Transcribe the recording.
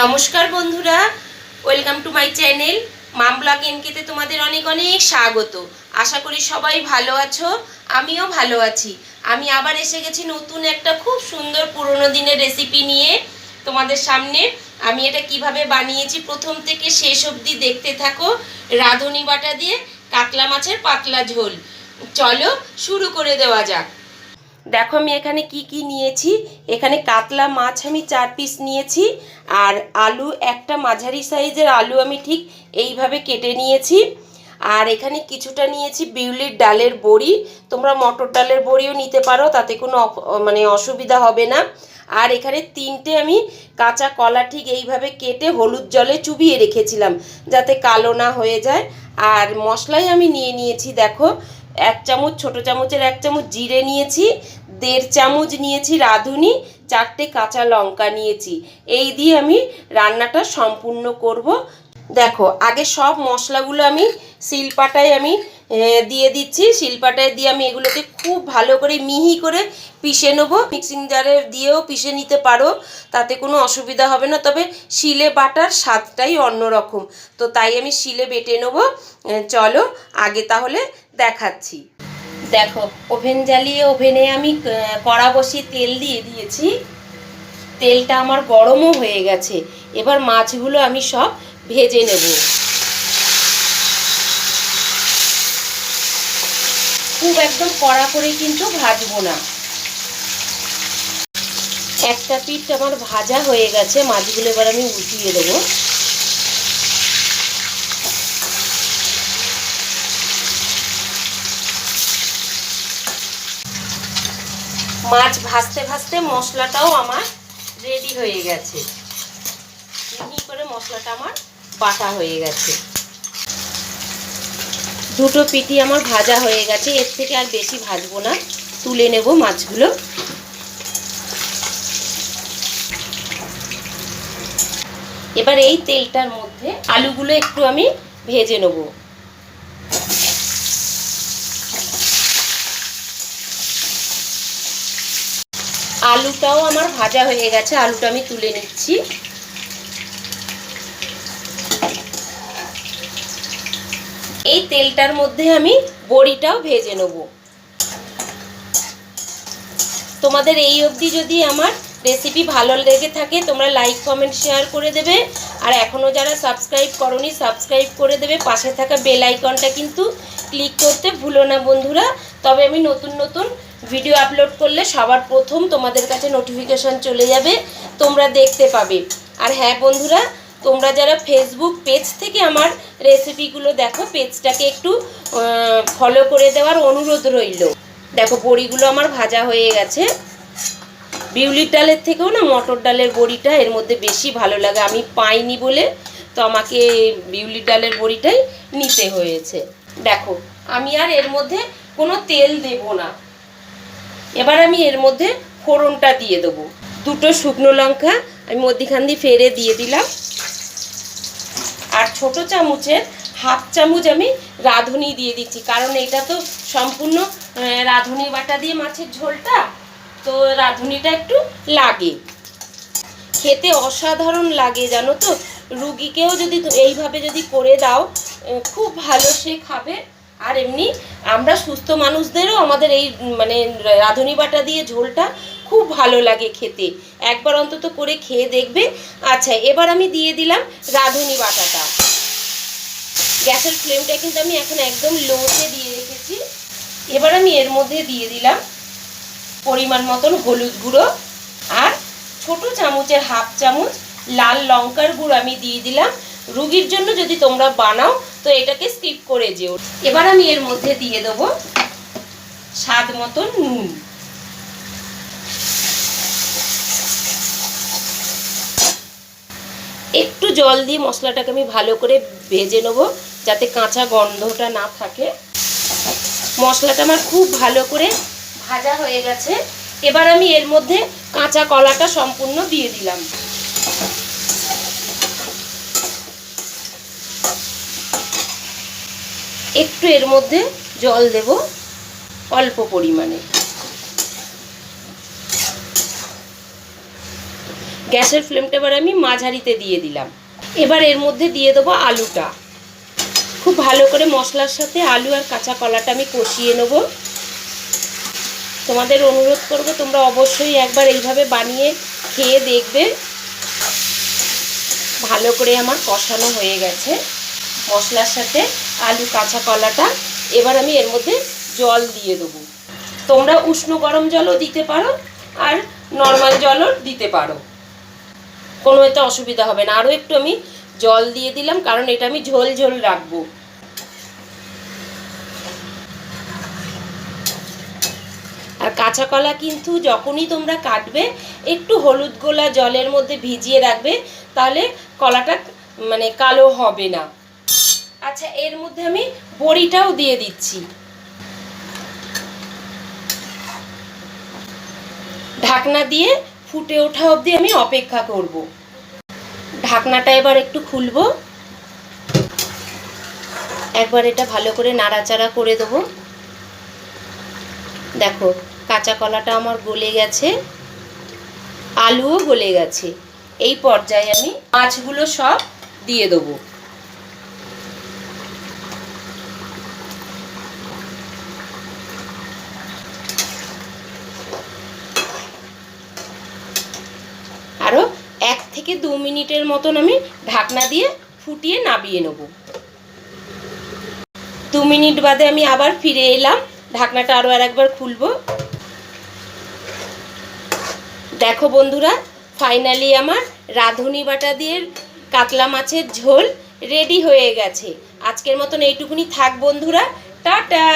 নমস্কার বন্ধুরা, welcome to my channel mum blog এনকেতে তোমাদের অনেক অনেক স্বাগত। আশা করি সবাই ভালো আছো, আমিও ভালো আছি। আমি আবার এসে গেছি নতুন একটা খুব সুন্দর পুরনো দিনের রেসিপি নিয়ে তোমাদের সামনে। আমি এটা কিভাবে বানিয়েছি প্রথম থেকে শেষ অবধি দেখতে থাকো। রাঁধুনি বাটা দিয়ে কাতলা মাছের পাতলা ঝোল। চলো শুরু করে দেওয়া যাক। দেখো আমি এখানে কি কি নিয়েছি। এখানে কাতলা মাছ আমি 4 পিস নিয়েছি, আর আলু একটা মাঝারি সাইজের আলু আমি ঠিক এইভাবে কেটে নিয়েছি। আর এখানে কিছুটা নিয়েছি বিউলির ডালের বড়ি, তোমরা মটর ডালের বড়িও নিতে পারো, তাতে কোনো অসুবিধা হবে না। আর এখানে 3টে আমি কাঁচা কলা ঠিক এইভাবে কেটে হলুদ জলে চুবিয়ে রেখেছিলাম যাতে কালো না হয়ে যায়। আর মশলাই আমি নিয়ে নিয়েছি, দেখো 1 চামচ, ছোটো চামচের 1 চামচ জিরে নিয়েছি, 1.5 চামচ নিয়েছি রাঁধুনি, 4টে কাঁচা লঙ্কা নিয়েছি। এই দিয়ে আমি রান্নাটা সম্পূর্ণ করব। দেখো আগে সব মশলাগুলো আমি শিলপাটায় দিয়ে দিচ্ছি। শিলপাটায় দিয়ে আমি এগুলোকে খুব ভালো করে মিহি করে পিষে নেবো। মিক্সিং জারে দিয়েও পিষে নিতে পারো, তাতে কোনো অসুবিধা হবে না, তবে শিলে বাটার স্বাদটাই অন্যরকম, তো তাই আমি শিলে বেটে নেবো। চলো আগে তাহলে দেখাচ্ছি। দেখো ওভেন জ্বালিয়ে ওভেনে আমি কড়া বসিয়ে তেল দিয়ে দিয়েছি। তেলটা আমার গরমও হয়ে গেছে। এবার মাছগুলো আমি সব ভেজে নেব। খুব একদম কড়া করে কিন্তু ভাজবো না। একটা পিঠ আমার ভাজা হয়ে গেছে, মাছগুলো এবার আমি উল্টিয়ে দেবো। মাছ ভাজতে ভাজতে মশলাটাও আমার রেডি হয়ে গেছে। মিহি করে মশলাটা আমার বাটা হয়ে গেছে। দুটো পিঠি আমার ভাজা হয়ে গেছে, এর থেকে আর বেশি ভাজবো না, তুলে নেব মাছগুলো। এবার এই তেলটার মধ্যে আলুগুলো একটু আমি ভেজে নেব। আলুটাও আমার ভাজা হয়ে গেছে, আলুটা আমি তুলে নিচ্ছি। এই তেলটার মধ্যে আমি বড়িটাও ভেজে নেব। তোমাদের এই অবধি যদি আমার রেসিপি ভালো লেগে থাকে তোমরা লাইক কমেন্ট শেয়ার করে দেবে, আর এখনও যারা সাবস্ক্রাইব করোনি সাবস্ক্রাইব করে দেবে। পাশে থাকা বেল আইকনটা কিন্তু ক্লিক করতে ভুলো না বন্ধুরা, তবে আমি নতুন নতুন ভিডিও আপলোড করলে সবার প্রথম তোমাদের কাছে নোটিফিকেশান চলে যাবে, তোমরা দেখতে পাবে। আর হ্যাঁ বন্ধুরা, তোমরা যারা ফেসবুক পেজ থেকে আমার রেসিপিগুলো দেখো, পেজটাকে একটু ফলো করে দেওয়ার অনুরোধ রইল। দেখো বড়িগুলো আমার ভাজা হয়ে গেছে। বিউলির ডালের থেকেও না মটর ডালের বড়িটা এর মধ্যে বেশি ভালো লাগে, আমি পাইনি বলে তো আমাকে বিউলির ডালের বড়িটাই নিতে হয়েছে। দেখো আমি আর এর মধ্যে কোনো তেল দেব না। এবার আমি এর মধ্যে ফোড়নটা দিয়ে দেবো। 2টো শুকনো লঙ্কা আমি মধ্যিখান দিয়ে ফেড়ে দিয়ে দিলাম, আর ছোটো চামচের 1/2 চামচ আমি রাঁধুনি দিয়ে দিচ্ছি, কারণ এটা তো সম্পূর্ণ রাঁধুনি বাটা দিয়ে মাছের ঝোলটা, তো রাঁধুনিটা একটু লাগে। খেতে অসাধারণ লাগে জানো তো। রুগীকেও যদি এইভাবে যদি করে দাও খুব ভালো সে খাবে। আর এমনি আমরা সুস্থ মানুষদেরও আমাদের এই রাঁধুনি বাটা দিয়ে ঝোলটা খুব ভালো লাগে খেতে, একবার অন্তত করে খেয়ে দেখবে। আচ্ছা এবার আমি দিয়ে দিলাম রাঁধুনি বাটাটা। গ্যাসের ফ্লেমটা কিন্তু আমি এখন একদম লোতে দিয়ে রেখেছি। এবার আমি এর মধ্যে দিয়ে দিলাম পরিমাণ মতন হলুদ গুঁড়ো, আর ছোটো চামচের 1/2 চামচ লাল লঙ্কার গুঁড়ো আমি দিয়ে দিলাম। রুগীর জন্য যদি তোমরা বানাও তো এটাকে স্কিপ করে যেও। এবার আমি এর মধ্যে দিয়ে দেবো স্বাদ মতন নুন। একটু জল দিয়ে মশলাটাকে আমি ভালো করে ভেজে নেব যাতে কাঁচা গন্ধটা না থাকে। মশলাটা আমার খুব ভালো করে ভাজা হয়ে গেছে। এবার আমি এর মধ্যে কাঁচা কলাটা সম্পূর্ণ দিয়ে দিলাম। একটু এর মধ্যে জল দেব অল্প পরিমাণে। গ্যাসের ফ্লেমটা এবার আমি মাঝারিতে দিয়ে দিলাম। এবার এর মধ্যে দিয়ে দেবো আলুটা। খুব ভালো করে মশলার সাথে আলু আর কাঁচা কলাটা আমি কষিয়ে নেব। তোমাদের অনুরোধ করব তোমরা অবশ্যই একবার এইভাবে বানিয়ে খেয়ে দেখবে। ভালো করে আমার কষানো হয়ে গেছে মশলার সাথে আলু কাঁচা কলাটা। এবার আমি এর মধ্যে জল দিয়ে দেবো। তোমরা উষ্ণ গরম জলও দিতে পারো আর নর্মাল জলও দিতে পারো, কোনো এতে অসুবিধা হবে না। আরও একটু আমি জল দিয়ে দিলাম, কারণ এটা আমি ঝোল ঝোল রাখবো। আর কাঁচা কলা কিন্তু যখনই তোমরা কাটবে একটু হলুদ গোলা জলের মধ্যে ভিজিয়ে রাখবে, তাহলে কলাটা মানে কালো হবে না। আচ্ছা, এর মধ্যে আমি বড়িটাও দিয়ে দিচ্ছি। ঢাকনা দিয়ে ফুটে ওঠা অবধি আমি অপেক্ষা করব। ঢাকনাটা এবার একটু খুলবো, একবার এটা ভালো করে নাড়াচাড়া করে দেবো। দেখো কাঁচা কলাটা আমার গলে গেছে, আলুও গলে গেছে। এই পর্যায়ে আমি মাছগুলো সব দিয়ে দেবো। আরও 1 থেকে 2 মিনিটের মতন আমি ঢাকনা দিয়ে ফুটিয়ে নামিয়ে নেব। 2 মিনিট বাদে আমি আবার ফিরে এলাম। ঢাকনাটা আরও একবার খুলবো। দেখো বন্ধুরা, ফাইনালি আমার রাঁধুনি বাটা দিয়ে কাতলা মাছের ঝোল রেডি হয়ে গেছে। আজকের মতন এইটুকুনি থাক বন্ধুরা, টাটা।